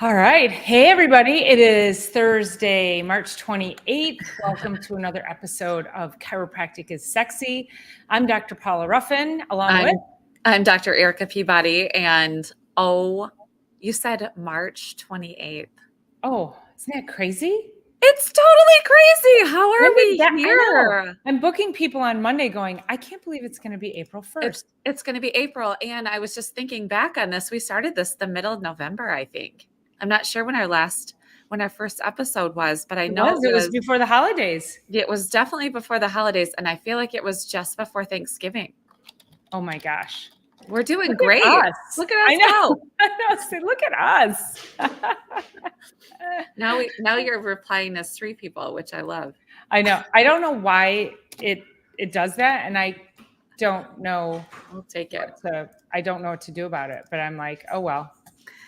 All right. Hey, everybody. It is Thursday, March 28th. Welcome to another episode of Chiropractic is Sexy. I'm Dr. Paula Ruffin, along with. I'm Dr. Erica Peabody, and you said March 28th. Oh, isn't that crazy? It's totally crazy. How are we I know. here? I'm booking people on Monday going, I can't believe it's going to be April 1st. It's going to be April, and I was just thinking back on this. We started this the middle of November, I think. I'm not sure when our first episode was, but I know It was before the holidays. It was definitely before the holidays, and I feel like it was just before Thanksgiving. Oh my gosh. We're doing great. Look at us I know. Say, look at us. Now you're replying as three people, which I love. I know. I don't know why it does that, and I don't know. We'll take it. I don't know what to do about it, but I'm like, oh well.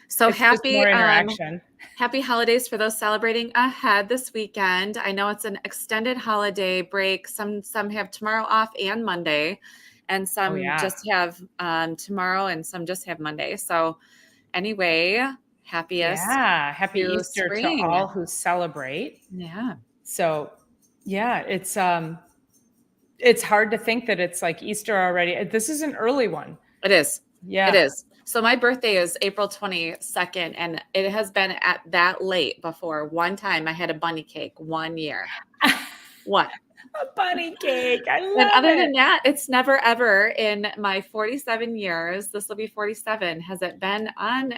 So it's happy more interaction. Happy holidays for those celebrating ahead this weekend. I know it's an extended holiday break. Some have tomorrow off and Monday, and some just have tomorrow, and some just have Monday. So anyway, happy Easter to all who celebrate. Yeah. So yeah, it's hard to think that it's like Easter already. This is an early one. It is. Yeah. It is. So my birthday is April 22nd, and it has been at that late before. One time I had a bunny cake 1 year. What? A bunny cake. I love it. And other than that, it's never ever in my 47 years, this will be 47, has it been on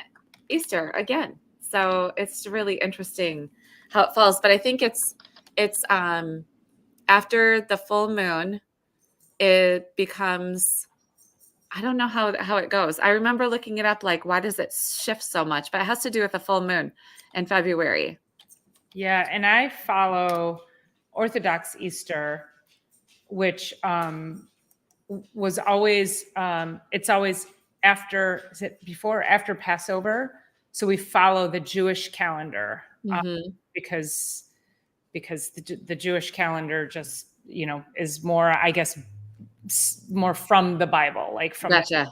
Easter again. So it's really interesting how it falls. But I think it's after the full moon, it becomes, I don't know how it goes. I remember looking it up, like, why does it shift so much? But it has to do with the full moon in February. Yeah, and I follow Orthodox Easter, which was always, it's always after, is it before or after Passover? So we follow the Jewish calendar because the Jewish calendar just, is more, I guess, more from the Bible, like from, gotcha.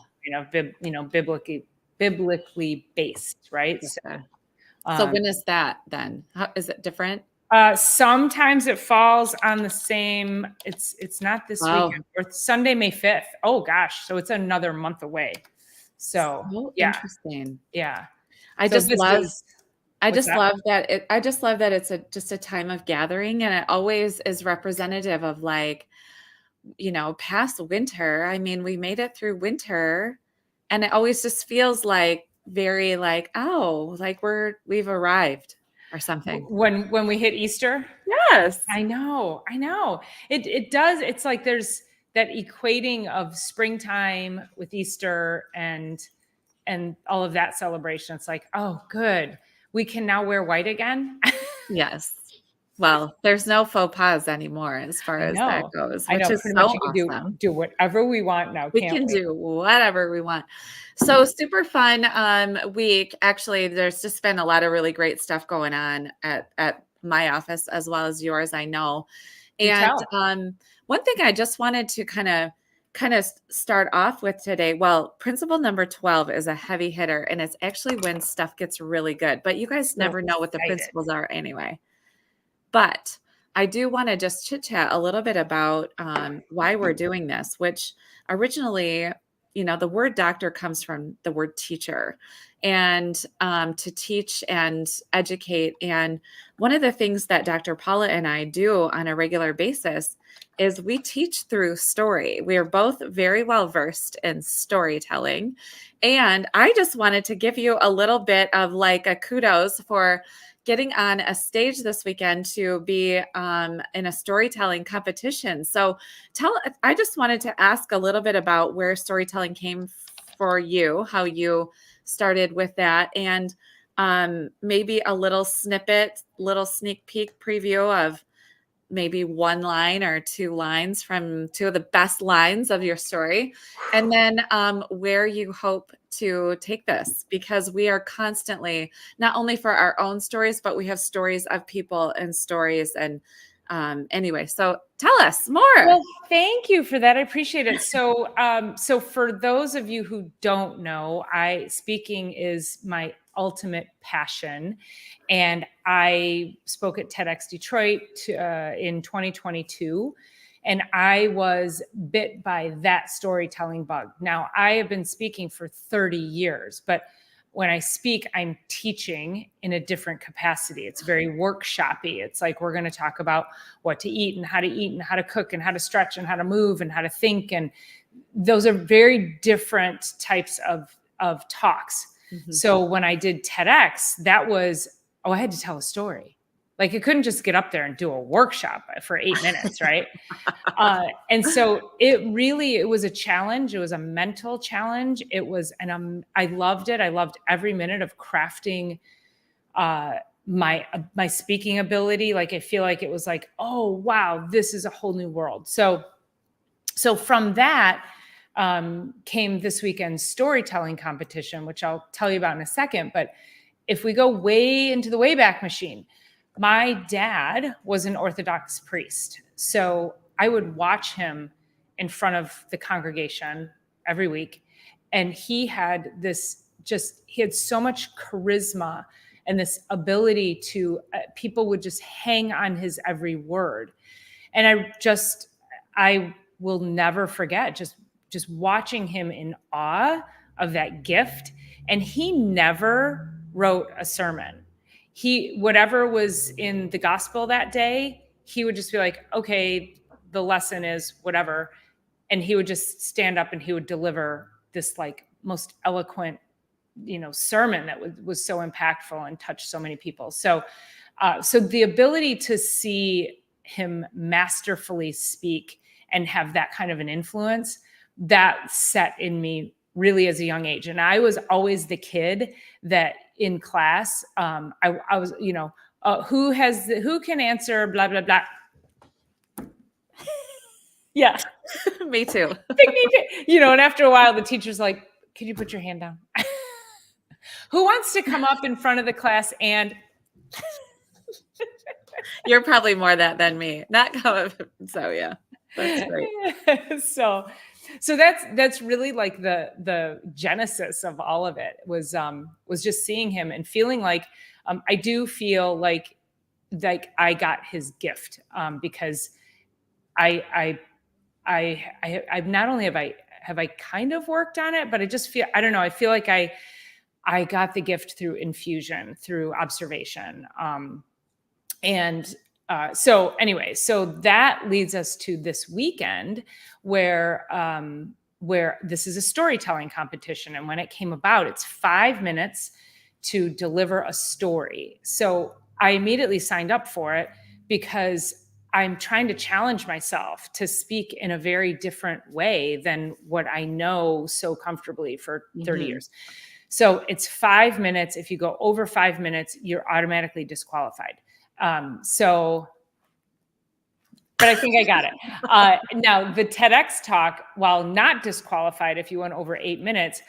Biblically based, right? Gotcha. So when is that then? How is it different? Sometimes it falls on the same, it's not this weekend, or Sunday, May 5th. Oh gosh. So it's another month away. So yeah. Interesting. Yeah. I just love that it's just a time of gathering, and it always is representative of, like, past winter. I mean, we made it through winter, and it always just feels like very like, oh, like we've arrived or something. When we hit Easter? Yes. I know. It does. It's like there's that equating of springtime with Easter and all of that celebration. It's like, oh, good. We can now wear white again. Yes. Well, there's no faux pas anymore as far as that goes, which is so awesome. Do whatever we want now. We can do whatever we want. So super fun week. Actually, there's just been a lot of really great stuff going on at my office as well as yours, I know. And one thing I just wanted to kind of start off with today. Well, principle number 12 is a heavy hitter, and it's actually when stuff gets really good. But you guys never know what the principles are anyway. But I do want to just chit chat a little bit about why we're doing this, which originally, the word doctor comes from the word teacher, and to teach and educate. And one of the things that Dr. Paula and I do on a regular basis is we teach through story. We are both very well versed in storytelling. And I just wanted to give you a little bit of like a kudos for getting on a stage this weekend to be in a storytelling competition. So I just wanted to ask a little bit about where storytelling came for you, how you started with that, and maybe a little snippet, little sneak peek preview of maybe one line or two lines from two of the best lines of your story, and then where you hope to take this, because we are constantly, not only for our own stories, but we have stories of people and stories and Anyway, so tell us more. Well, thank you for that. I appreciate it. So, so for those of you who don't know, speaking is my ultimate passion, and I spoke at TEDx Detroit in 2022, and I was bit by that storytelling bug. Now, I have been speaking for 30 years, but when I speak, I'm teaching in a different capacity. It's very workshoppy. It's like we're going to talk about what to eat and how to cook and how to stretch and how to move and how to think. And those are very different types of talks. Mm-hmm. So when I did TEDx, that was, I had to tell a story. Like I couldn't just get up there and do a workshop for 8 minutes, right? And so it was a challenge. It was a mental challenge. It was, and I loved it. I loved every minute of crafting my speaking ability. Like I feel like it was like, oh wow, this is a whole new world. So from that came this weekend's storytelling competition, which I'll tell you about in a second. But if we go way into the Wayback Machine, my dad was an Orthodox priest. So I would watch him in front of the congregation every week. And he had he had so much charisma and this ability to, people would just hang on his every word. And I will never forget just watching him in awe of that gift. And he never wrote a sermon. Whatever was in the gospel that day, he would just be like, okay, the lesson is whatever. And he would just stand up and he would deliver this like most eloquent, sermon that was so impactful and touched so many people. So the ability to see him masterfully speak and have that kind of an influence, that set in me really as a young age. And I was always the kid that in class, I was, who can answer blah, blah, blah. Yeah. Me too. And after a while, the teacher's like, could you put your hand down? Who wants to come up in front of the class and... You're probably more that than me. Not come up. So yeah, that's great. So that's really like the genesis of all of it was just seeing him and feeling like I do feel like I got his gift because I've not only have I kind of worked on it, but I just feel, I don't know, I feel like I got the gift through infusion, through observation. So that leads us to this weekend where this is a storytelling competition. And when it came about, it's 5 minutes to deliver a story. So I immediately signed up for it because I'm trying to challenge myself to speak in a very different way than what I know so comfortably for 30 years. So it's 5 minutes. If you go over 5 minutes, you're automatically disqualified. But I think I got it. Now the TEDx talk, while not disqualified, if you went over 8 minutes,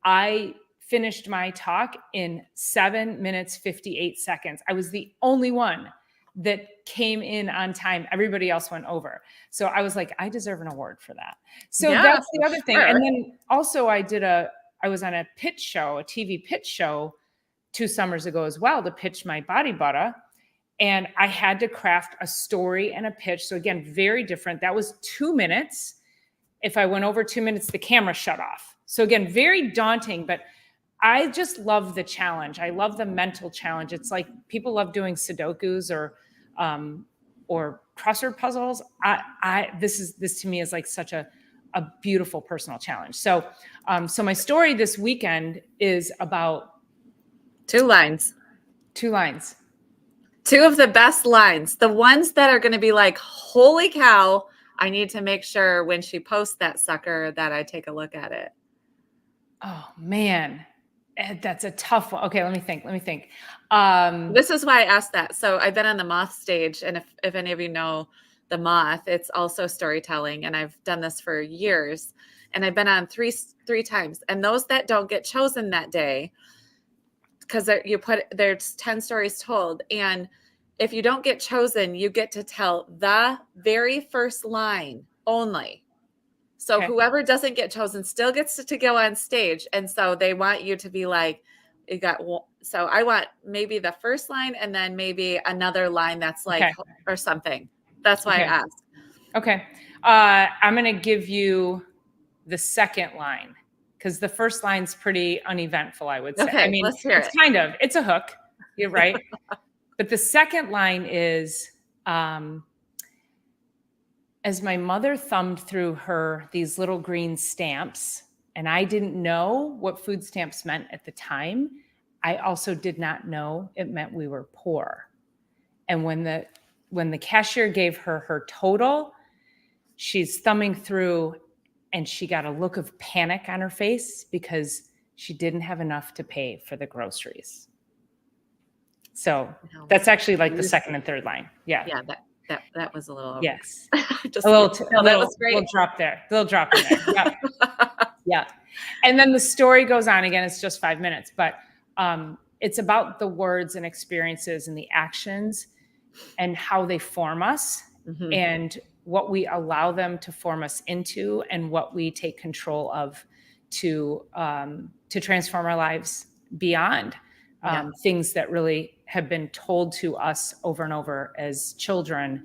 I finished my talk in 7 minutes, 58 seconds. I was the only one that came in on time. Everybody else went over. So I was like, I deserve an award for that. So that's the other thing. And then also I was on a pitch show, a TV pitch show 2 summers ago as well to pitch my body butter. And I had to craft a story and a pitch. So again, very different. That was 2 minutes. If I went over 2 minutes, the camera shut off. So again, very daunting, but I just love the challenge. I love the mental challenge. It's like people love doing Sudokus or crossword puzzles. This to me is like such a beautiful personal challenge. So my story this weekend is about 2 lines. 2 lines. 2 of the best lines, the ones that are going to be like, holy cow, I need to make sure when she posts that sucker that I take a look at it. Oh man, that's a tough one. Okay, let me think. This is why I asked that. So I've been on the Moth stage, and if any of you know the Moth, it's also storytelling, and I've done this for years, and I've been on three times. And those that don't get chosen that day, because there's 10 stories told, and if you don't get chosen, you get to tell the very first line only. So Okay. whoever doesn't get chosen still gets to go on stage. And so they want you to be like, you got, so I want maybe the first line and then maybe another line that's like, Okay. or something. That's why I Okay. asked. Okay. I'm going to give you the second line because the first line's pretty uneventful, I would say. I Okay, mean, let's hear it. It's a hook. You're right. But the second line is, as my mother thumbed through these little green stamps, and I didn't know what food stamps meant at the time, I also did not know it meant we were poor. And when the cashier gave her total, she's thumbing through and she got a look of panic on her face because she didn't have enough to pay for the groceries. So that's actually like the second and third line. Yeah. Yeah, that was a little. Yes. Just a little, that was great. Little drop there. Little drop in there. Yeah. Yeah. And then the story goes on again. It's just 5 minutes, but it's about the words and experiences and the actions and how they form us and what we allow them to form us into and what we take control of to transform our lives beyond things that really have been told to us over and over as children,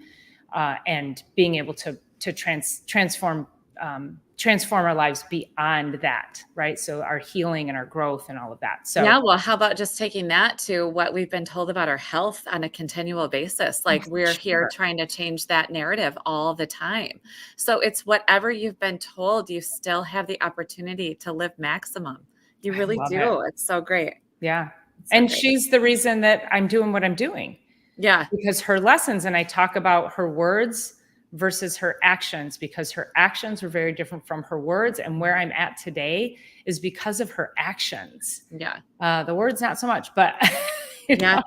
and being able to transform our lives beyond that, right? So our healing and our growth and all of that. So yeah, well, how about just taking that to what we've been told about our health on a continual basis? Like we're here trying to change that narrative all the time. So it's whatever you've been told, you still have the opportunity to live maximum. You really do. It's so great. Yeah. And she's the reason that I'm doing what I'm doing. Yeah. Because her lessons, and I talk about her words versus her actions, because her actions were very different from her words. And where I'm at today is because of her actions. Yeah. The words, not so much, but yeah.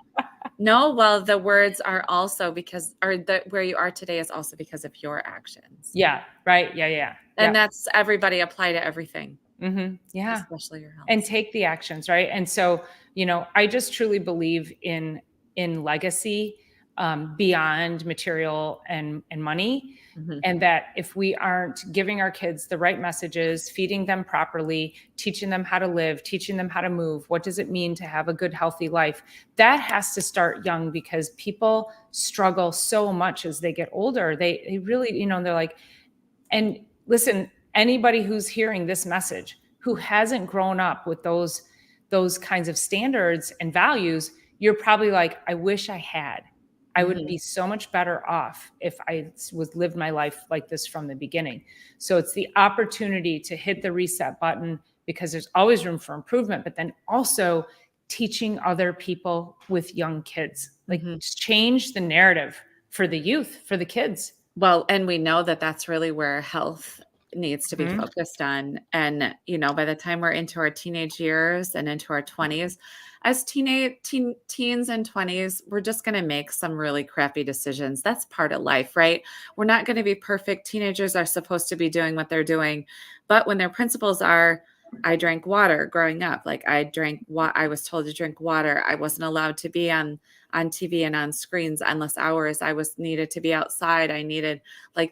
No, well, the words are also where you are today is also because of your actions. Yeah. Right. Yeah. Yeah. And that's everybody apply to everything. Mm-hmm. Yeah. Especially your health. And take the actions. Right. And so, I just truly believe in legacy, beyond material and money. And that if we aren't giving our kids the right messages, feeding them properly, teaching them how to live, teaching them how to move, what does it mean to have a good, healthy life? That has to start young because people struggle so much as they get older. They really, they're like, and listen, anybody who's hearing this message who hasn't grown up with those kinds of standards and values, you're probably like, I wish I had. I would be so much better off if I lived my life like this from the beginning. So it's the opportunity to hit the reset button because there's always room for improvement, but then also teaching other people with young kids, like change the narrative for the youth, for the kids. Well, and we know that that's really where health needs to be focused on. And, by the time we're into our teenage years and into our 20s, as teens and 20s, we're just going to make some really crappy decisions. That's part of life, right? We're not going to be perfect. Teenagers are supposed to be doing what they're doing. But when their principles are, I drank water growing up, like I was told to drink water. I wasn't allowed to be on TV and on screens endless hours. I needed to be outside.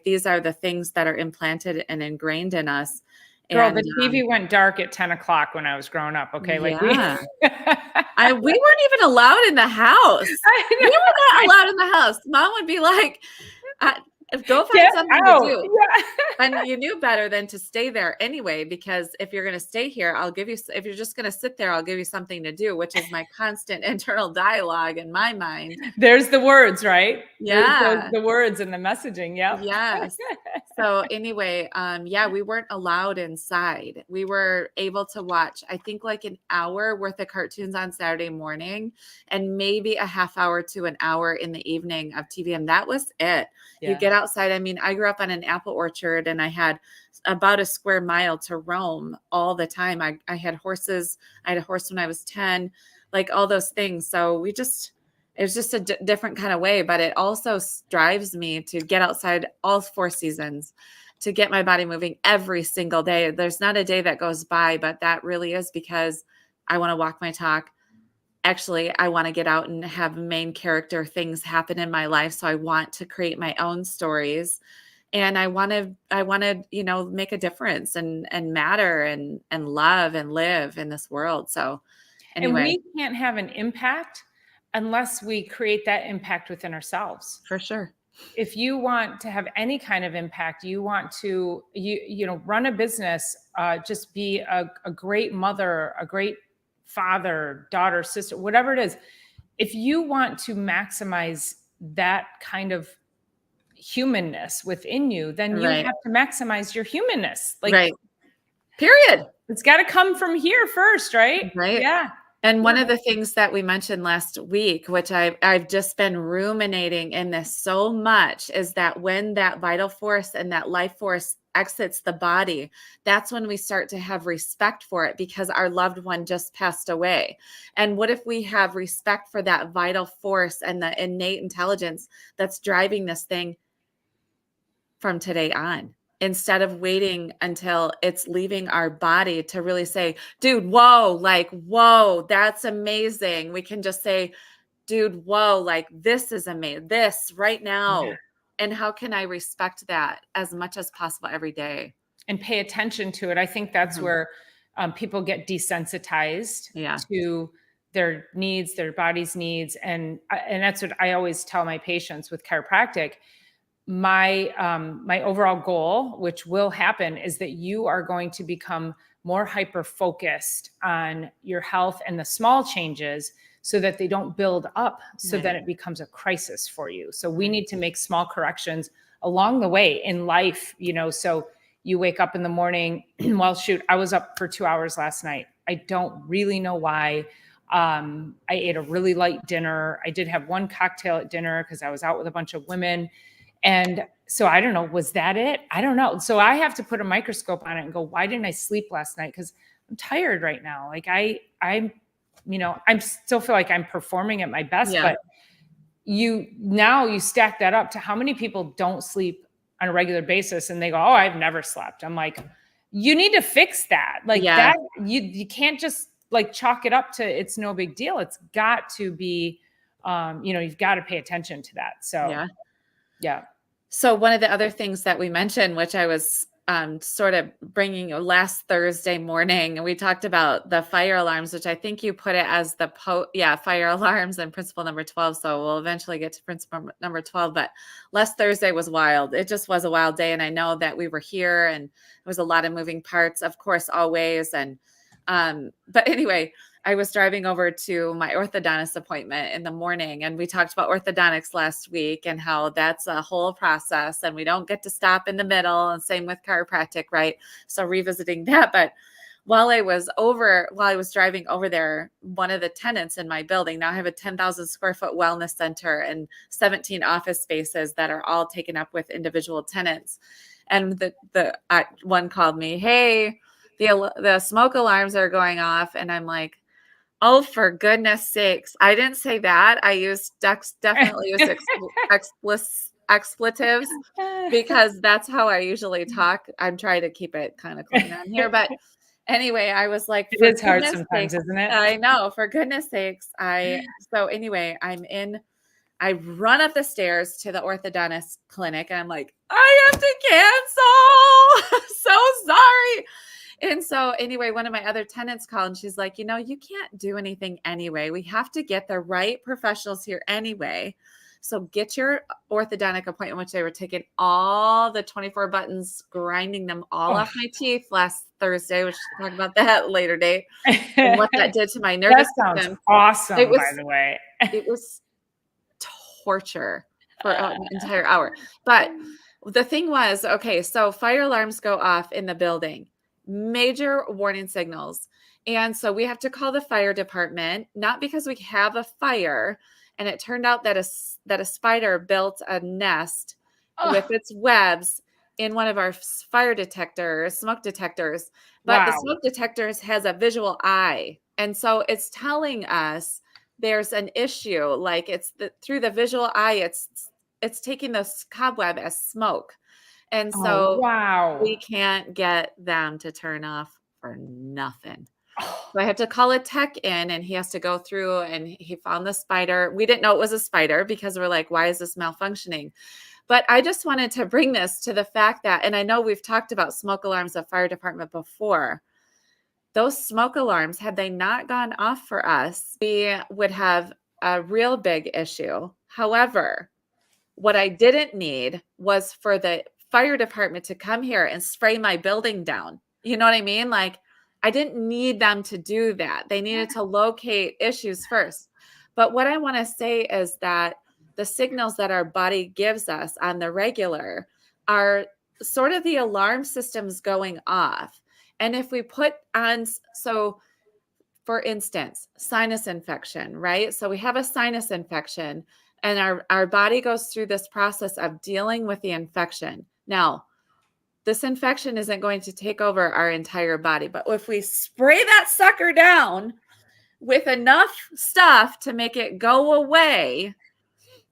These are the things that are implanted and ingrained in us. Girl, the TV went dark at 10 o'clock when I was growing up. Okay. We weren't even allowed in the house. We were not allowed in the house. Mom would be like, go find something to do. Yeah. And you knew better than to stay there anyway, because if you're going to stay here, if you're just going to sit there, I'll give you something to do, which is my constant internal dialogue in my mind. There's the words, right? Yeah. The words and the messaging. Yeah. Yes. So anyway, we weren't allowed inside. We were able to watch, I think like an hour worth of cartoons on Saturday morning and maybe a half hour to an hour in the evening of TV. And that was it. Yeah. You get outside. I mean, I grew up on an apple orchard and I had about a square mile to roam all the time. I had horses. I had a horse when I was 10, like all those things. So it's just a different kind of way, but it also drives me to get outside all 4 seasons, to get my body moving every single day. There's not a day that goes by, but that really is because I want to walk my talk. actually, I want to get out and have main character things happen in my life. So I want to create my own stories, and I want to, make a difference and matter and love and live in this world. So And anyway, we can't have an impact unless we create that impact within ourselves. for sure. If you want to have any kind of impact, you want to run a business, just be a great mother, a great father, daughter, sister, whatever it is. If you want to maximize that kind of humanness within you, then you Right. have to maximize your humanness. Like, Right. Period. it's got to come from here first, right? Right. Yeah. And one of the things that we mentioned last week, which I've just been ruminating in this so much, is that when that vital force and that life force exits the body, that's when we start to have respect for it, because our loved one just passed away. And what if we have respect for that vital force and the innate intelligence that's driving this thing from today on, instead of waiting until it's leaving our body to really say, dude, whoa, like, whoa, that's amazing. We can just say, dude, whoa, like, this is amazing, this right now. Yeah. And how can I respect that as much as possible every day? And pay attention to it. I think that's Mhm. where people get desensitized Yeah. to their needs, their body's needs, and that's what I always tell my patients with chiropractic. My overall goal, which will happen, is that you are going to become more hyper focused on your health and the small changes, so that they don't build up, so Right. that it becomes a crisis for you. So we Right. need to make small corrections along the way in life, so you wake up in the morning. Well, shoot, I was up for 2 hours last night. I don't really know why. I ate a really light dinner. I did have one cocktail at dinner because I was out with a bunch of women. And so I don't know, was that it? I don't know. So I have to put a microscope on it and go, why didn't I sleep last night? Because I'm tired right now. Like I'm still feel like I'm performing at my best, Yeah. but you stack that up to how many people don't sleep on a regular basis and they go, oh, I've never slept. I'm like, you need to fix that. Like Yeah. that, you can't just like chalk it up to it's no big deal. It's got to be, you've got to pay attention to that. So Yeah. yeah. So one of the other things that we mentioned, which I was sort of bringing last Thursday morning, and we talked about the fire alarms, which I think you put it as the fire alarms and principle number 12. So we'll eventually get to principle number 12. But last Thursday was wild. It just was a wild day. And I know that we were here and there was a lot of moving parts, of course, always. And but anyway, I was driving over to my orthodontist appointment in the morning, and we talked about orthodontics last week and how that's a whole process and we don't get to stop in the middle, and same with chiropractic, right? So revisiting that. But while I was driving over there, one of the tenants in my building, now I have a 10,000 square foot wellness center and 17 office spaces that are all taken up with individual tenants. And the one called me, hey, the smoke alarms are going off. And I'm like, oh, for goodness sakes. I didn't say that. I definitely use expletives, because that's how I usually talk. I'm trying to keep it kind of clean on here. But anyway, I was like, It for is hard goodness sometimes, sakes, isn't it? I know, for goodness sakes. So anyway, I run up the stairs to the orthodontist clinic and I'm like, I have to cancel. So sorry. And so anyway, one of my other tenants called and she's like, you can't do anything anyway. We have to get the right professionals here anyway. So get your orthodontic appointment, which they were taking all the 24 buttons, grinding them all off my teeth last Thursday, which we'll talk about that later date, and what that did to my nervous That sounds system. awesome, It was, by the way. It was torture for an entire hour. But the thing was, okay, so fire alarms go off in the building, major warning signals. And so we have to call the fire department, not because we have a fire. And it turned out that a spider built a nest with its webs in one of our smoke detectors. But the Wow. smoke detectors has a visual eye. And so it's telling us there's an issue. Like through the visual eye, it's taking the cobweb as smoke. And Oh, so wow. we can't get them to turn off for nothing. So I had to call a tech in, and he has to go through, and he found the spider. We didn't know it was a spider because we're like, why is this malfunctioning? But I just wanted to bring this to the fact that, and I know we've talked about smoke alarms at fire department before. Those smoke alarms, had they not gone off for us, we would have a real big issue. However, what I didn't need was for the fire department to come here and spray my building down. You know what I mean? Like, I didn't need them to do that. They needed to locate issues first. But what I want to say is that the signals that our body gives us on the regular are sort of the alarm systems going off. And if we put on, so for instance, sinus infection, right? So we have a sinus infection, and our body goes through this process of dealing with the infection. Now, this infection isn't going to take over our entire body, but if we spray that sucker down with enough stuff to make it go away,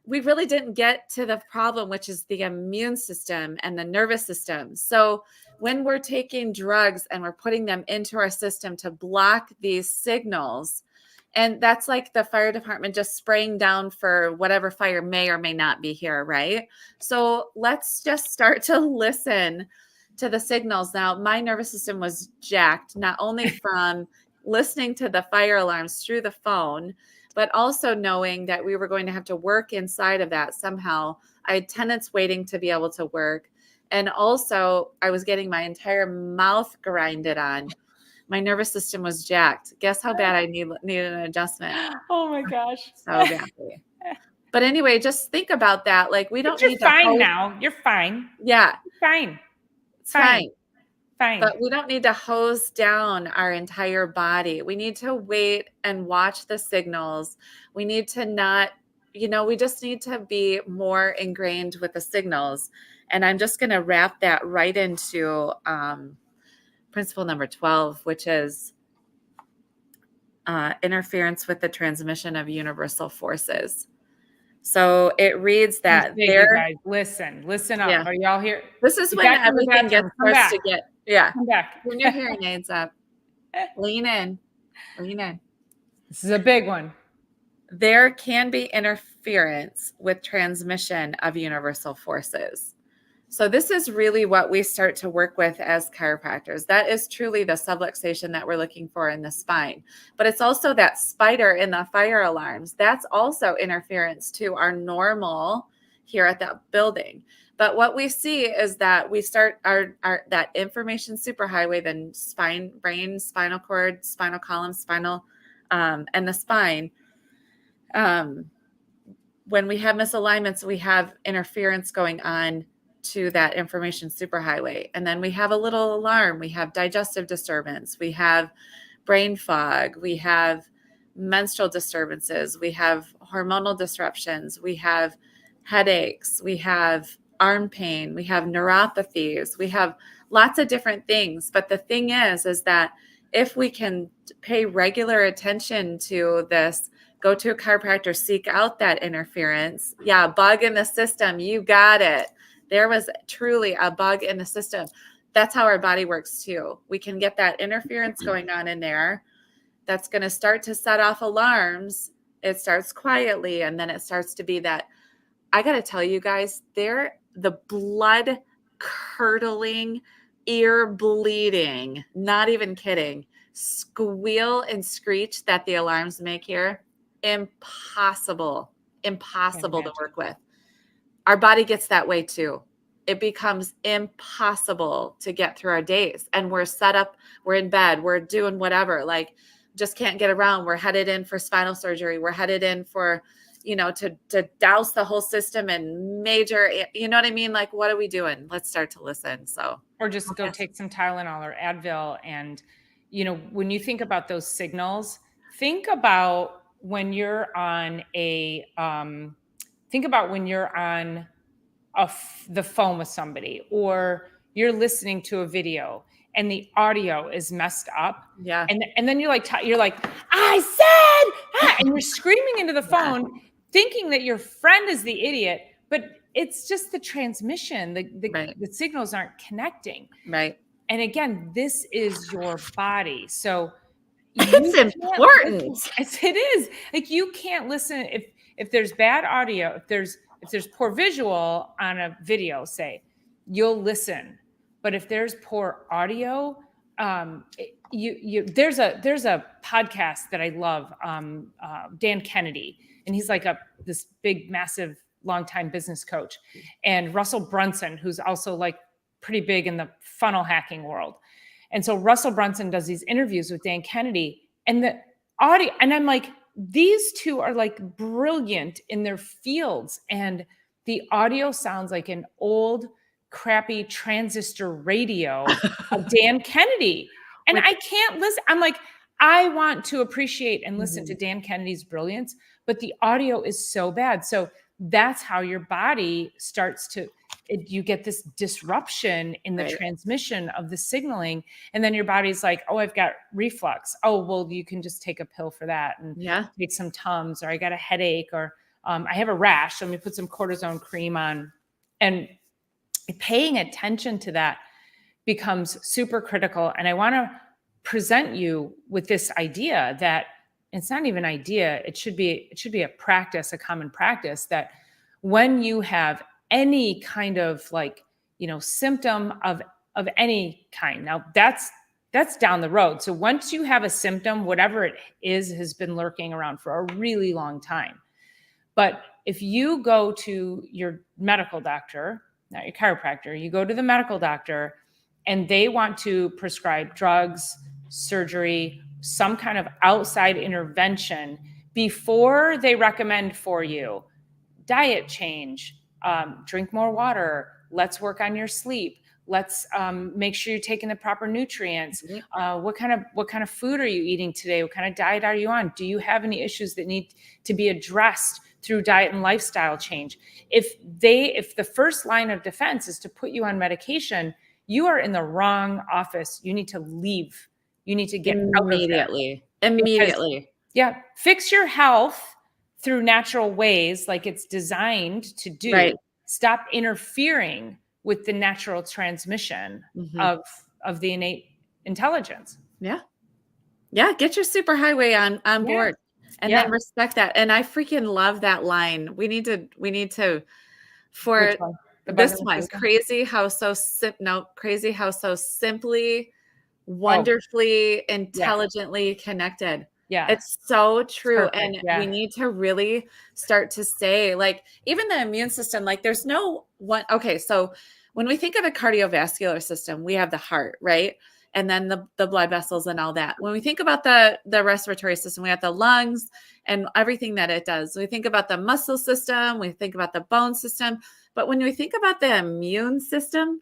we really didn't get to the problem, which is the immune system and the nervous system. So when we're taking drugs and we're putting them into our system to block these signals, and that's like the fire department just spraying down for whatever fire may or may not be here, right? So let's just start to listen to the signals. Now, my nervous system was jacked, not only from listening to the fire alarms through the phone, but also knowing that we were going to have to work inside of that somehow. I had tenants waiting to be able to work. And also, I was getting my entire mouth grinded on. My nervous system was jacked. Guess how bad I needed an adjustment? Oh my gosh. So badly. But anyway, just think about that. Like, we don't But you're need to fine now. You're fine. Yeah, You're fine. it's fine. Fine. But we don't need to hose down our entire body. We need to wait and watch the signals. We need to not, we just need to be more ingrained with the signals. And I'm just going to wrap that right into principle number 12, which is interference with the transmission of universal forces. So it reads that you guys, listen up. Yeah. Are y'all here? This is when everything starts to get, Come back. Turn your hearing aids up. Lean in. This is a big one. There can be interference with transmission of universal forces. So this is really what we start to work with as chiropractors. That is truly the subluxation that we're looking for in the spine. But it's also that spider in the fire alarms. That's also interference to our normal here at that building. But what we see is that we start our that information superhighway, then spine, brain, spinal cord, spinal column, spinal, and the spine. When we have misalignments, we have interference going on to that information superhighway. And then we have a little alarm. We have digestive disturbance. We have brain fog. We have menstrual disturbances. We have hormonal disruptions. We have headaches. We have arm pain. We have neuropathies. We have lots of different things. But the thing is that if we can pay regular attention to this, go to a chiropractor, seek out that interference. Yeah, bug in the system. You got it. There was truly a bug in the system. That's how our body works too. We can get that interference going on in there. That's going to start to set off alarms. It starts quietly, and then it starts to be that. I got to tell you guys, the blood curdling, ear bleeding, not even kidding, squeal and screech that the alarms make here, impossible to work with. Our body gets that way too. It becomes impossible to get through our days. And we're set up, we're in bed, we're doing whatever, like just can't get around. We're headed in for spinal surgery. We're headed in for, to douse the whole system and major, you know what I mean? Like, what are we doing? Let's start to listen. So, or just go take some Tylenol or Advil. And, when you think about those signals, think about when you're on the phone with somebody, or you're listening to a video and the audio is messed up. Yeah. And then you're like, I said, and you're screaming into the phone, thinking that your friend is the idiot, but it's just the transmission. The signals aren't connecting. Right. And again, this is your body. So It's important. It is. Like, you can't listen if there's bad audio, if there's poor visual on a video, say, you'll listen. But if there's poor audio, there's a podcast that I love, Dan Kennedy, and he's like this big, massive, longtime business coach, and Russell Brunson, who's also like pretty big in the funnel hacking world. And so Russell Brunson does these interviews with Dan Kennedy, and the audio, and I'm like, these two are like brilliant in their fields, and the audio sounds like an old crappy transistor radio of Dan Kennedy. And I can't listen. I'm like, I want to appreciate and listen to Dan Kennedy's brilliance, but the audio is so bad. So that's how your body starts to, you get this disruption in the transmission of the signaling. And then your body's like, oh, I've got reflux. Oh, well, you can just take a pill for that and take some Tums, or I got a headache, or I have a rash, so let me put some cortisone cream on. And paying attention to that becomes super critical. And I want to present you with this idea that it's not even an idea. It should be a practice, a common practice, that when you have any kind of like, symptom of any kind, now that's down the road. So once you have a symptom, whatever it is, has been lurking around for a really long time. But if you go to your medical doctor, not your chiropractor, you go to the medical doctor and they want to prescribe drugs, surgery, some kind of outside intervention before they recommend for you diet change, drink more water, let's work on your sleep, let's make sure you're taking the proper nutrients. What kind of food are you eating today? What kind of diet are you on? Do you have any issues that need to be addressed through diet and lifestyle change? If the first line of defense is to put you on medication, you are in the wrong office. You need to leave. You need to get immediately. Immediately. Yeah. Fix your health through natural ways, like it's designed to do. Right. Stop interfering with the natural transmission of the innate intelligence. Yeah. Yeah. Get your superhighway on board. And then respect that. And I freaking love that line. We need to for this one, crazy how so simply, wonderfully, intelligently connected. Yeah. It's so true. Perfect. And we need to really start to say, like, even the immune system, like there's no one. Okay. So when we think of the cardiovascular system, we have the heart, right? And then the blood vessels and all that. When we think about the respiratory system, we have the lungs and everything that it does. We think about the muscle system, we think about the bone system. But when we think about the immune system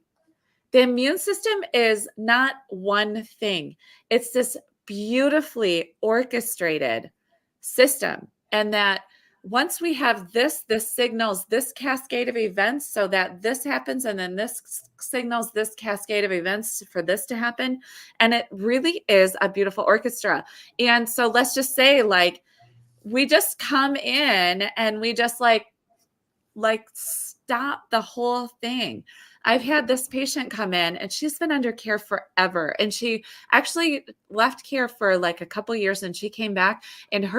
is not one thing. It's this beautifully orchestrated system. And that once we have this signals this cascade of events so that this happens, and then this signals this cascade of events for this to happen. And it really is a beautiful orchestra. And so let's just say, like, we just come in and we just like stop the whole thing. I've had this patient come in and she's been under care forever. And she actually left care for like a couple years and she came back and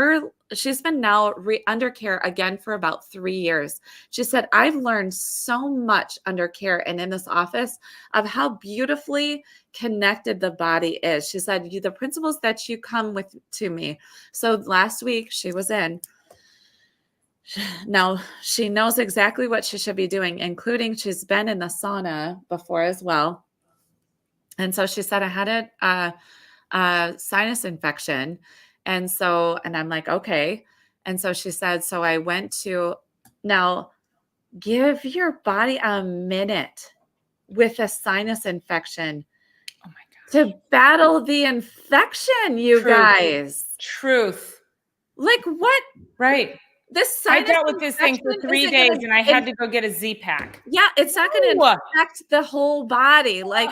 she's been now under care again for about 3 years. She said, I've learned so much under care and in this office of how beautifully connected the body is. She said, the principles that you come with to me. So last week she was in. Now she knows exactly what she should be doing, including she's been in the sauna before as well. And so she said, I had a sinus infection. And I'm like, okay. And so she said, so I went to, now give your body a minute with a sinus infection. Oh my God. To battle the infection, you guys. Truth. Like what? Right. I dealt with this thing for 3 days and I had to go get a Z-Pack. Yeah, it's not going to affect the whole body. Like,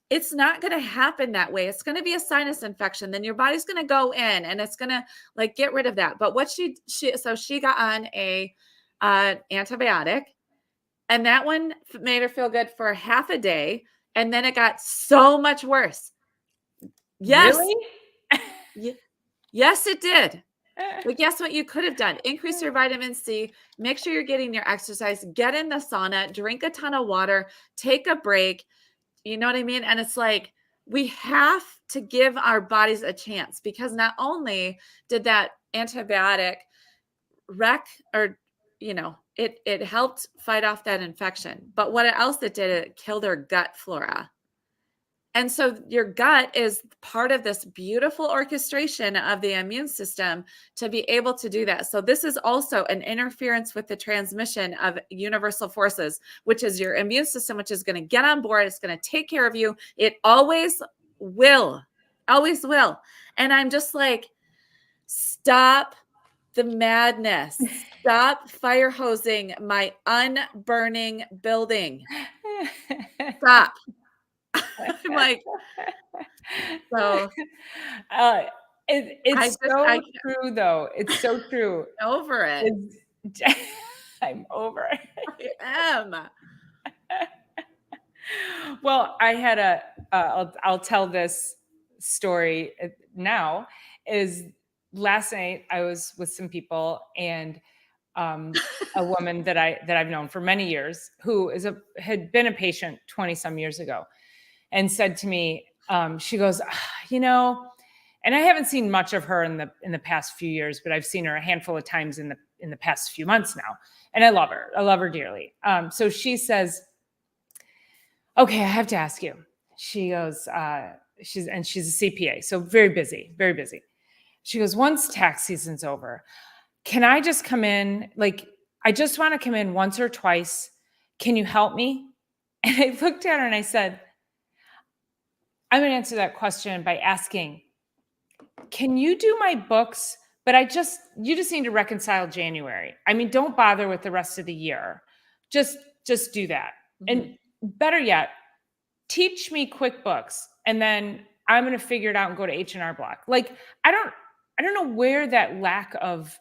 it's not going to happen that way. It's going to be a sinus infection. Then your body's going to go in and it's going to like get rid of that. But what she got on a antibiotic, and that one made her feel good for half a day. And then it got so much worse. Yes. Really? Yes, it did. But guess what you could have done? Increase your vitamin C, make sure you're getting your exercise, get in the sauna, drink a ton of water, take a break. You know what I mean? And it's like, we have to give our bodies a chance, because not only did that antibiotic wreck, or, it helped fight off that infection, but what else it did, it killed our gut flora. And so your gut is part of this beautiful orchestration of the immune system to be able to do that. So this is also an interference with the transmission of universal forces, which is your immune system, which is going to get on board. It's going to take care of you. It always will, always will. And I'm just like, stop the madness. Stop fire hosing my unburning building. Stop. I'm like, so it's so true, though. It's so true. Over it. I'm over it. I am. Well, I had I'll tell this story now. Is last night I was with some people, and a woman that I've known for many years, who had been a patient 20 some years ago, and said to me, she goes, and I haven't seen much of her in the past few years, but I've seen her a handful of times in the past few months now, and I love her. I love her dearly. So she says, "Okay, I have to ask you." She goes, she's a CPA, so very busy, very busy. She goes, "Once tax season's over, can I just come in? Like, I just want to come in once or twice. Can you help me?" And I looked at her and I said, I'm going to answer that question by asking, can you do my books? But you just need to reconcile January. I mean, don't bother with the rest of the year. Just do that. Mm-hmm. And better yet, teach me QuickBooks, and then I'm going to figure it out and go to H&R Block. Like, I don't know where that lack of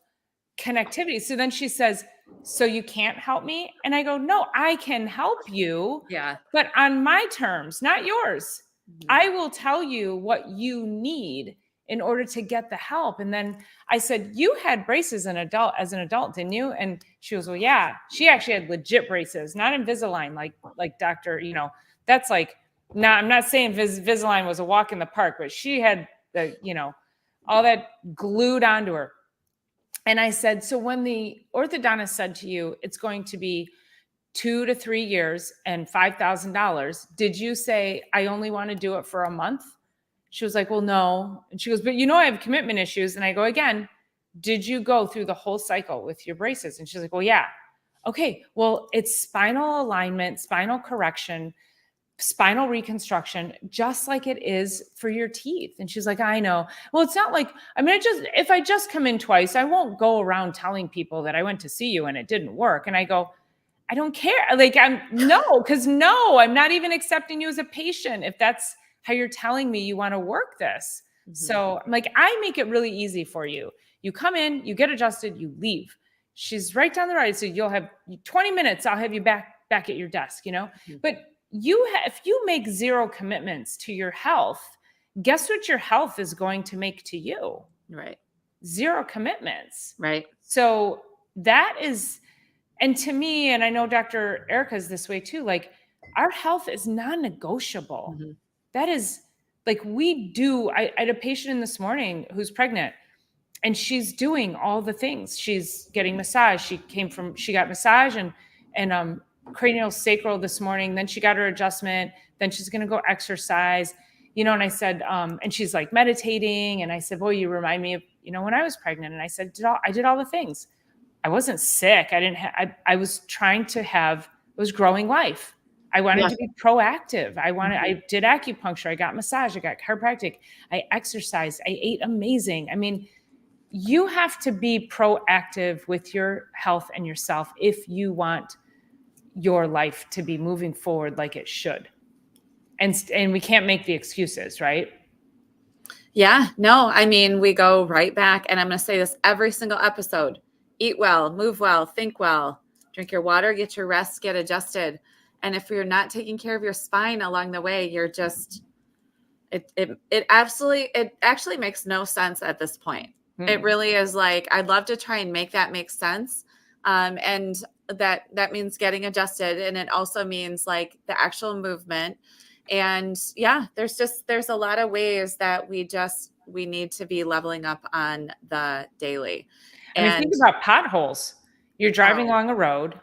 connectivity. So then she says, "So you can't help me?" And I go, "No, I can help you. Yeah. But on my terms, not yours. Mm-hmm. I will tell you what you need in order to get the help." And then I said, "You had braces as an adult, didn't you?" And she goes, "Well, yeah." She actually had legit braces, not Invisalign, like Dr. That's like, I'm not saying Invisalign was a walk in the park, but she had all that glued onto her. And I said, "So when the orthodontist said to you, it's going to be 2 to 3 years and $5,000, did you say, I only want to do it for a month?" She was like, "Well, no." And she goes, "But I have commitment issues." And I go, "Again, did you go through the whole cycle with your braces?" And she's like, "Well, yeah." "Okay, well, it's spinal alignment, spinal correction, spinal reconstruction, just like it is for your teeth." And she's like, "I know." "Well, it's not like, if I just come in twice, I won't go around telling people that I went to see you and it didn't work." And I go, "I don't care." Like, I'm not even accepting you as a patient if that's how you're telling me you want to work this. Mm-hmm. So I'm like, I make it really easy for you. You come in, you get adjusted, you leave. She's right down the road. So you'll have 20 minutes. I'll have you back at your desk, Mm-hmm. But if you make zero commitments to your health, guess what your health is going to make to you? Right. Zero commitments. Right. So that is, and to me, and I know Dr. Erica's this way too, like, our health is non-negotiable. Mm-hmm. That is like, I had a patient in this morning who's pregnant, and she's doing all the things. She's getting massage. She got massage and cranial sacral this morning. Then she got her adjustment. Then she's going to go exercise, and I said, and she's like meditating. And I said, "Boy, you remind me of, when I was pregnant." And I said, I did all the things. I wasn't sick. I was trying to was growing life. I wanted to be proactive. I did acupuncture. I got massage. I got chiropractic. I exercised. I ate amazing. I mean, you have to be proactive with your health and yourself if you want your life to be moving forward like it should. And we can't make the excuses, right? Yeah, no, I mean, we go right back, and I'm going to say this every single episode: eat well, move well, think well, drink your water, get your rest, get adjusted. And if you're not taking care of your spine along the way, you're just It actually makes no sense at this point. It really is like, I'd love to try and make that make sense. And that means getting adjusted. And it also means like the actual movement. And yeah, there's a lot of ways that we need to be leveling up on the daily. I mean, think And about potholes. You're driving along a road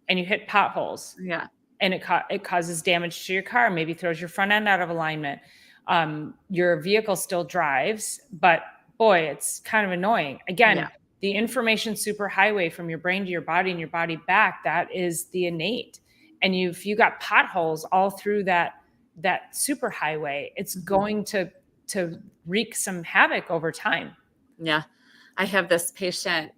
and you hit potholes. yeah, And it causes damage to your car, maybe throws your front end out of alignment. Your vehicle still drives, but boy, it's kind of annoying. Again, yeah, the information superhighway from your brain to your body and your body back, that is the innate. And if you got potholes all through that superhighway, it's going to wreak some havoc over time. yeah. I have this patient.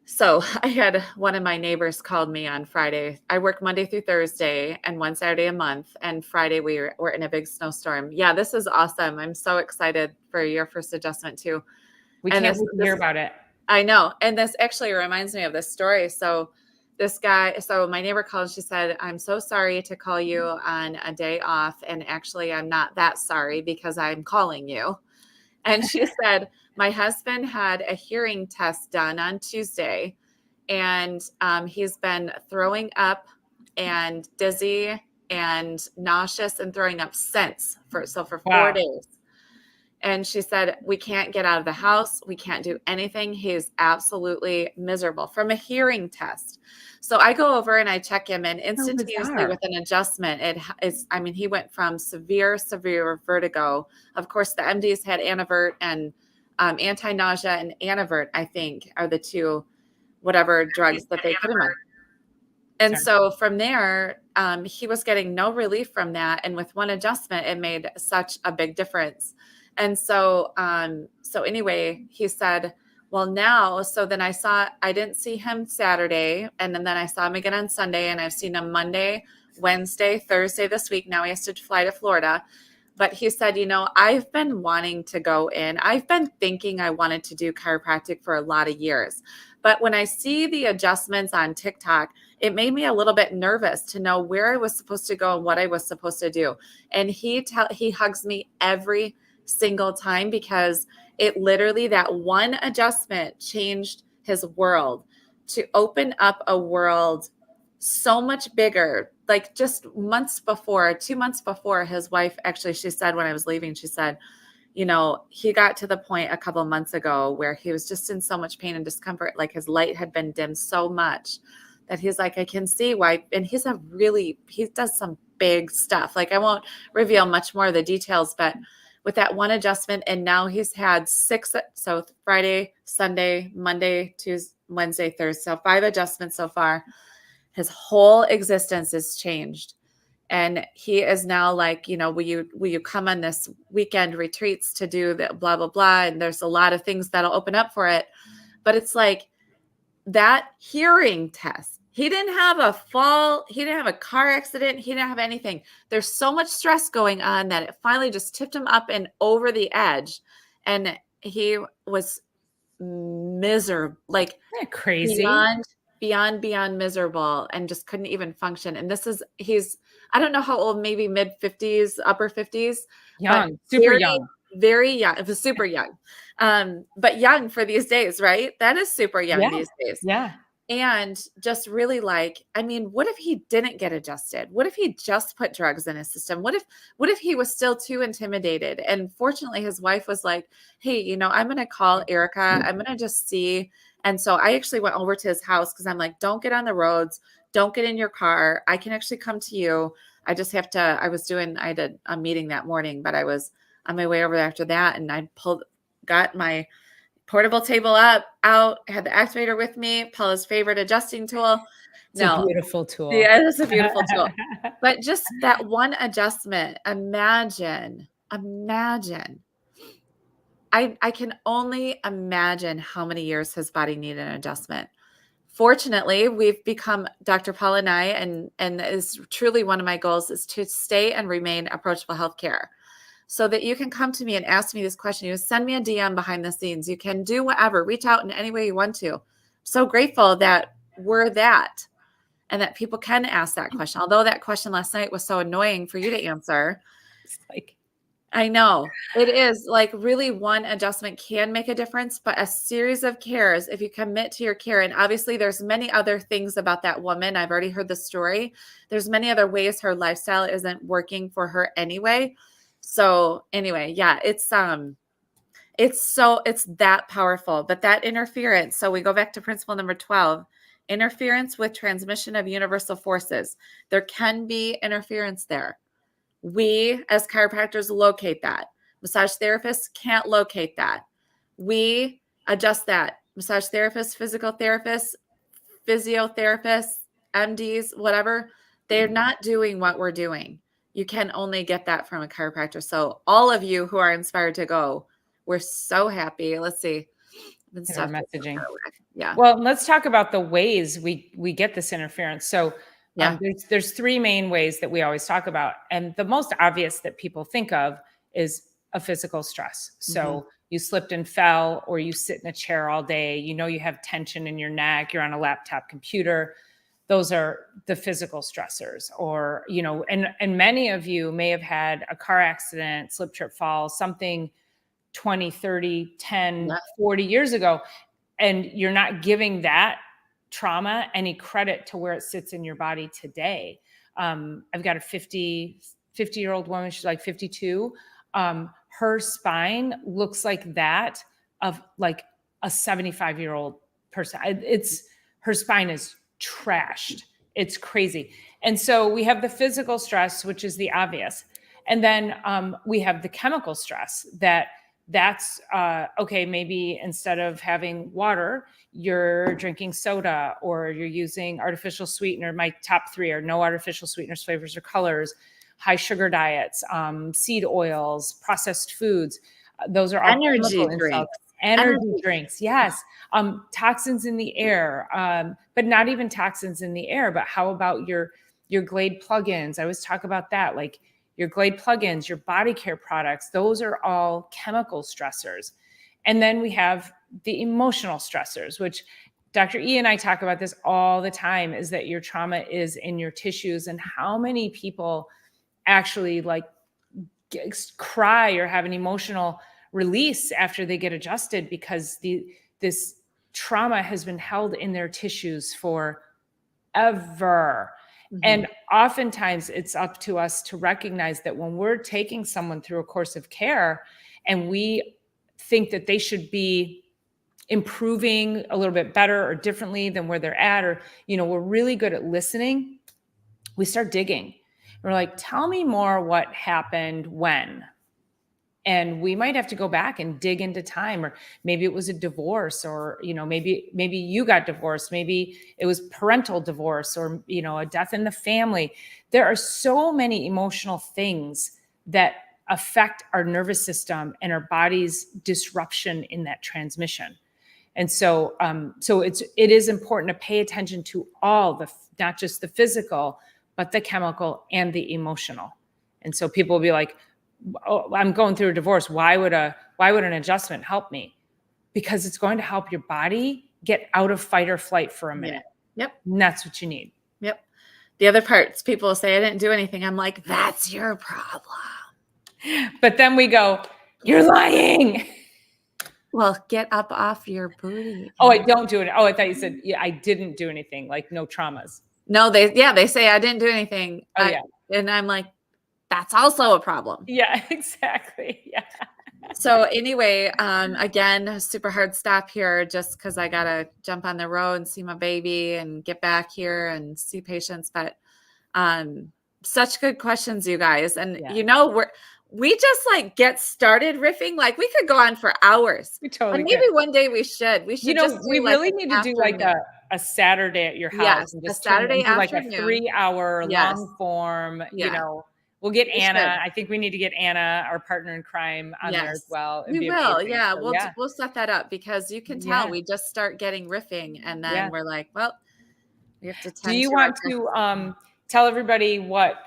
So I had one of my neighbors called me on Friday. I work Monday through Thursday and one Saturday a month. And Friday we're in a big snowstorm. Yeah, this is awesome. I'm so excited for your first adjustment too. We And can't wait to hear about it. I know. And this actually reminds me of this story. So my neighbor called, she said, "I'm so sorry to call you on a day off. And actually I'm not that sorry because I'm calling you." And she said, "My husband had a hearing test done on Tuesday, and he's been throwing up and dizzy and nauseous and throwing up since for 4 days." And she said, "We can't get out of the house. We can't do anything. He's absolutely miserable from a hearing test." So I go over and I check him, and instantaneously with an adjustment, he went from severe vertigo. Of course, the MDs had Anavert and anti-nausea, and Anavert, I think, are the two, whatever drugs that they put him on. And so from there, he was getting no relief from that. And with one adjustment, it made such a big difference. And so anyway, he said, "Well, now," so then I didn't see him Saturday. And then I saw him again on Sunday, and I've seen him Monday, Wednesday, Thursday this week. Now he has to fly to Florida. But he said, "I've been wanting to go in. I've been thinking I wanted to do chiropractic for a lot of years. But when I see the adjustments on TikTok, it made me a little bit nervous to know where I was supposed to go and what I was supposed to do." And he hugs me every single time because it literally, that one adjustment changed his world to open up a world so much bigger. Like just 2 months before, his wife, actually, she said when I was leaving, she said, he got to the point a couple of months ago where he was just in so much pain and discomfort. Like his light had been dimmed so much that he's like, "I can see why." And he does some big stuff. Like I won't reveal much more of the details, but with that one adjustment, and now he's had 6, so Friday, Sunday, Monday, Tuesday, Wednesday, Thursday, so 5 adjustments so far. His whole existence is changed. And he is now like, will you come on this weekend retreats to do the blah, blah, blah. And there's a lot of things that'll open up for it. But it's like that hearing test. He didn't have a fall. He didn't have a car accident. He didn't have anything. There's so much stress going on that it finally just tipped him up and over the edge. And he was miserable, like crazy, beyond miserable, and just couldn't even function. And he's, I don't know how old, maybe mid 50s, upper 50s, young, super young, very young. It was super young, but young for these days, right? That is super young these days. Yeah. And just really like, what if he didn't get adjusted? What if he just put drugs in his system? What if he was still too intimidated? And fortunately, his wife was like, "Hey, I'm going to call Erica. I'm going to just see." And so I actually went over to his house because I'm like, "Don't get on the roads. Don't get in your car. I can actually come to you. I just have to," I did a meeting that morning, but I was on my way over there after that. And I got my portable table out, had the activator with me, Paula's favorite adjusting tool. It's a beautiful tool. Yeah, it's a beautiful tool. But just that one adjustment, imagine. I can only imagine how many years his body needed an adjustment. Fortunately, we've become, Dr. Paula and I, and is truly one of my goals, is to stay and remain approachable healthcare. So that you can come to me and ask me this question. You send me a DM behind the scenes. You can do whatever, reach out in any way you want to. I'm so grateful that we're that, and that people can ask that question. Although that question last night was so annoying for you to answer. It's like, I know it is like really one adjustment can make a difference, but a series of cares, if you commit to your care, and obviously there's many other things about that woman. I've already heard the story. There's many other ways her lifestyle isn't working for her anyway. So anyway, yeah, it's that powerful, but that interference. So we go back to principle number 12, interference with transmission of universal forces. There can be interference there. We, as chiropractors, locate that. Massage therapists can't locate that. We adjust that. Massage therapists, physical therapists, physiotherapists, MDs, whatever, they're not doing what we're doing. You can only get that from a chiropractor. So all of you who are inspired to go, we're so happy. Let's see. in our messaging. Yeah. Well, let's talk about the ways we get this interference. So Yeah. there's three main ways that we always talk about. And the most obvious that people think of is a physical stress. So you slipped and fell, or you sit in a chair all day, you know, you have tension in your neck, you're on a laptop computer. Those are the physical stressors. Or, you know, and many of you may have had a car accident, slip, trip, fall, something 20, 30, 10, 40 years ago. And you're not giving that trauma any credit to where it sits in your body today. I've got a 50-year-old woman. She's like 52. Her spine looks like that of like a 75-year-old person. Her spine is trashed. It's crazy. And so we have the physical stress, which is the obvious. And then we have the chemical stress that's okay, maybe instead of having water, you're drinking soda, or you're using artificial sweetener. My top three are no artificial sweeteners, flavors, or colors, high sugar diets, seed oils, processed foods. Those are all energy drinks. Energy drinks, yes. Toxins in the air, but not even toxins in the air. But how about your Glade plugins? I always talk about that, like your Glade plugins, your body care products. Those are all chemical stressors. And then we have the emotional stressors, which Dr. E and I talk about this all the time, is that your trauma is in your tissues. And how many people actually like cry or have an emotional release after they get adjusted, because this trauma has been held in their tissues forever. And oftentimes it's up to us to recognize that when we're taking someone through a course of care and we think that they should be improving a little bit better or differently than where they're at, or, you know, we're really good at listening, we start digging. We're like, tell me more, what happened when? And we might have to go back and dig into time, or maybe it was a divorce, or, you know, maybe you got divorced, maybe it was parental divorce, or, you know, a death in the family. There are so many emotional things that affect our nervous system and our body's disruption in that transmission. And so, it is important to pay attention to all not just the physical, but the chemical and the emotional. And so people will be like, oh, I'm going through a divorce. Why would an adjustment help me? Because it's going to help your body get out of fight or flight for a minute. Yep. And that's what you need. Yep. The other parts, people say, I didn't do anything. I'm like, that's your problem. But then we go, you're lying. Well, get up off your booty. Oh, I don't do it. Oh, I thought you said, yeah, I didn't do anything, like no traumas. No, they say I didn't do anything. Oh, yeah. And I'm like, that's also a problem. Yeah, exactly. Yeah. So anyway, again, super hard stop here just because I got to jump on the road and see my baby and get back here and see patients. But such good questions, you guys. And, you know, we just like get started riffing. Like we could go on for hours. We totally maybe one day we should. We should, you know, just do we like really need to do like a Saturday at your house. Yes, and just a Saturday afternoon. Like a 3-hour Yes. long form, Yeah. you know. We'll get Anna. should. I think we need to get Anna, our partner in crime, on there as well. It'd We be will. amazing. Yeah. So, We'll set that up because you can tell we just start getting riffing and then we're like, well, we have to tend Do you want to tell everybody what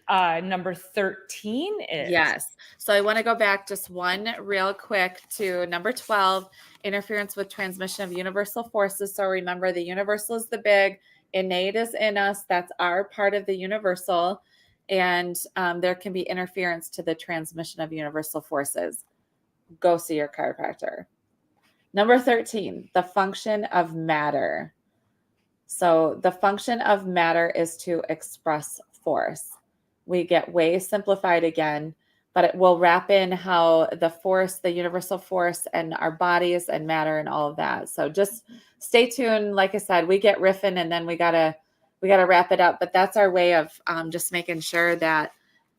number 13 is? Yes. So I want to go back just one real quick to number 12, interference with transmission of universal forces. So remember, the universal is the big, innate is in us. That's our part of the universal. and there can be interference to the transmission of universal forces. Go see your chiropractor. Number 13, the function of matter. So the function of matter is to express force. We get way simplified again, but it will wrap in how the force, the universal force, and our bodies and matter and all of that. So just stay tuned. Like I said, we get riffing and then we gotta wrap it up. But that's our way of just making sure that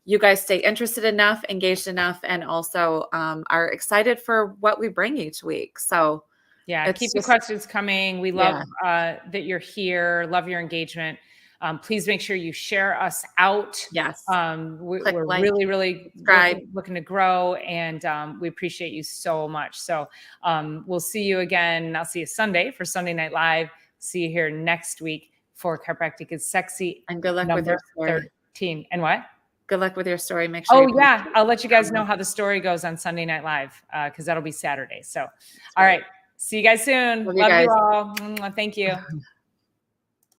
you guys stay interested enough, engaged enough, and also are excited for what we bring each week. So yeah, keep the questions coming. We love that you're here. Love your engagement. Please make sure you share us out. Yes. We're like, really looking to grow, and we appreciate you so much. So we'll see you again. I'll see you Sunday for Sunday Night Live. See you here next week for Chiropractic is Sexy. And good luck with your story. 13. And what? Good luck with your story. Make sure. Oh, yeah. I'll let you guys know how the story goes on Sunday Night Live because that'll be Saturday. So, all right. See you guys soon. Love you all. Thank you.